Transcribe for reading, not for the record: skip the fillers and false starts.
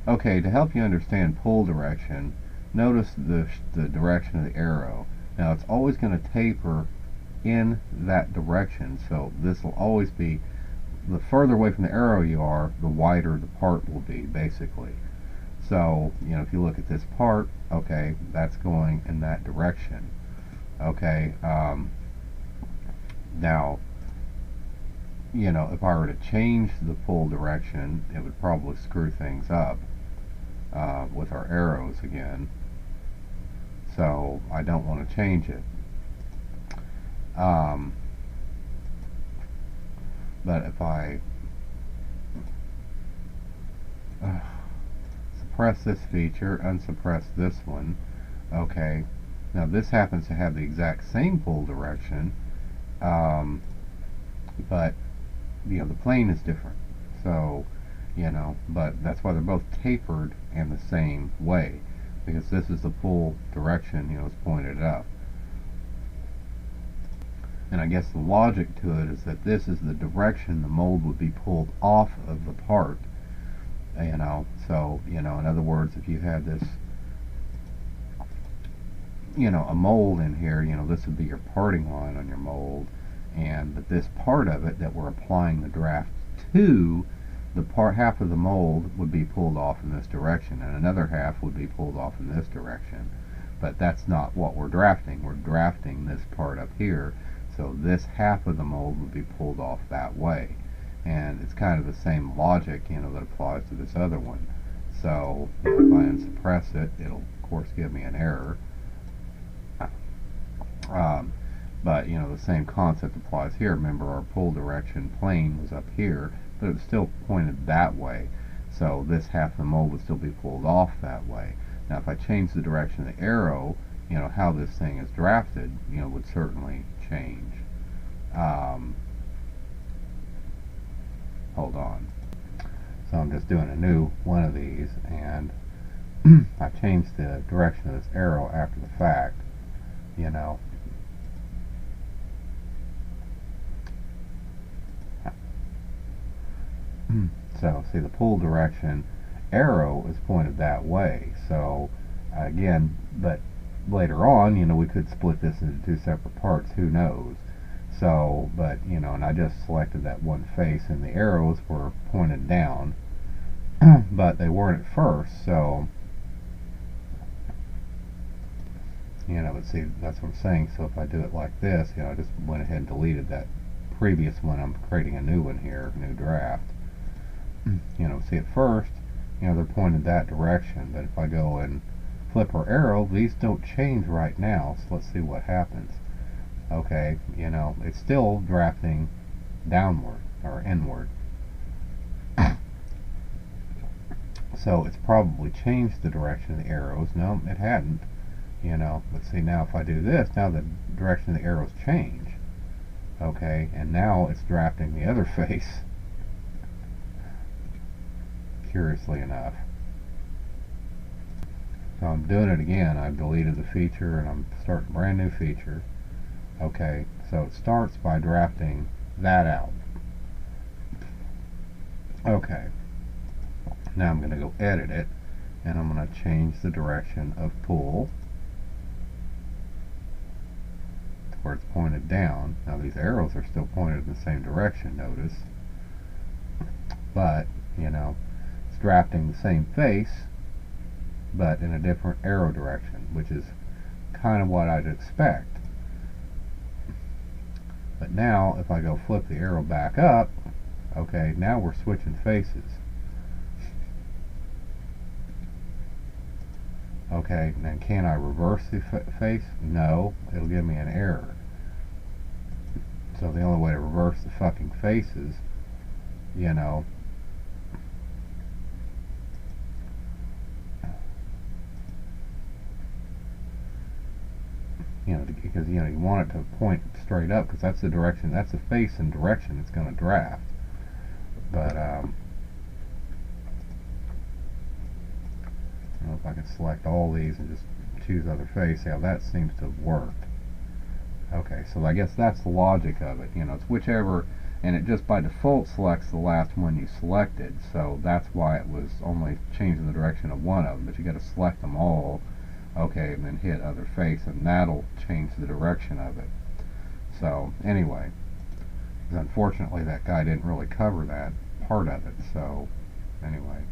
Okay, to help you understand pull direction, notice the direction of the arrow. Now it's always going to taper in that direction, so this will always be, the further away from the arrow you are, the wider the part will be, basically. So, if you look at this part, okay, that's going in that direction. Okay, now, if I were to change the pull direction, it would probably screw things up with our arrows again. So I don't want to change it. But if I suppress this feature, unsuppress this one, okay, now this happens to have the exact same pull direction, but the plane is different. So, but that's why they're both tapered in the same way, because this is the pull direction, it's pointed up. And I guess the logic to it is that this is the direction the mold would be pulled off of the part. So, in other words, if you had this, a mold in here, this would be your parting line on your mold, but this part of it that we're applying the draft to, half of the mold would be pulled off in this direction, and another half would be pulled off in this direction. But that's not what we're drafting. We're drafting this part up here, so this half of the mold would be pulled off that way. And it's kind of the same logic, that applies to this other one. So if I unsuppress it, it'll of course give me an error. But the same concept applies here. Remember, our pull direction plane was up here, but it was still pointed that way. So this half of the mold would still be pulled off that way. Now if I change the direction of the arrow, how this thing is drafted, would certainly change. Hold on. So I'm just doing a new one of these, and I changed the direction of this arrow after the fact, So see, the pull direction arrow is pointed that way. So again, but later on, we could split this into two separate parts, who knows. So, but and I just selected that one face, and the arrows were pointed down, but they weren't at first. So, but see, that's what I'm saying. So if I do it like this, I just went ahead and deleted that previous one. I'm creating a new one here, new draft. See, at first, they're pointed that direction, but if I go and flip our arrow, these don't change right now. So let's see what happens. Okay, it's still drafting downward or inward. So it's probably changed the direction of the arrows. No, it hadn't. Let's see, now if I do this, now the direction of the arrows change. Okay, and now it's drafting the other face. Curiously enough. So I'm doing it again. I've deleted the feature and I'm starting a brand new feature. Okay, so it starts by drafting that out. Okay, now I'm going to go edit it, and I'm going to change the direction of pull to where it's pointed down. Now these arrows are still pointed in the same direction, notice, but it's drafting the same face but in a different arrow direction, which is kind of what I'd expect. But now if I go flip the arrow back up, okay, now we're switching faces. Okay, now can I reverse the face? No, it'll give me an error. So the only way to reverse the fucking faces, because you want it to point straight up, because that's the direction, that's the face and direction it's going to draft. But I don't know if I can select all these and just choose other face. Yeah, that seems to have worked. Okay, so I guess that's the logic of it. It's whichever and it just by default selects the last one you selected, so that's why it was only changing the direction of one of them. But you got to select them all, okay, and then hit other face, and that'll change the direction of it. So anyway, unfortunately that guy didn't really cover that part of it, so anyway.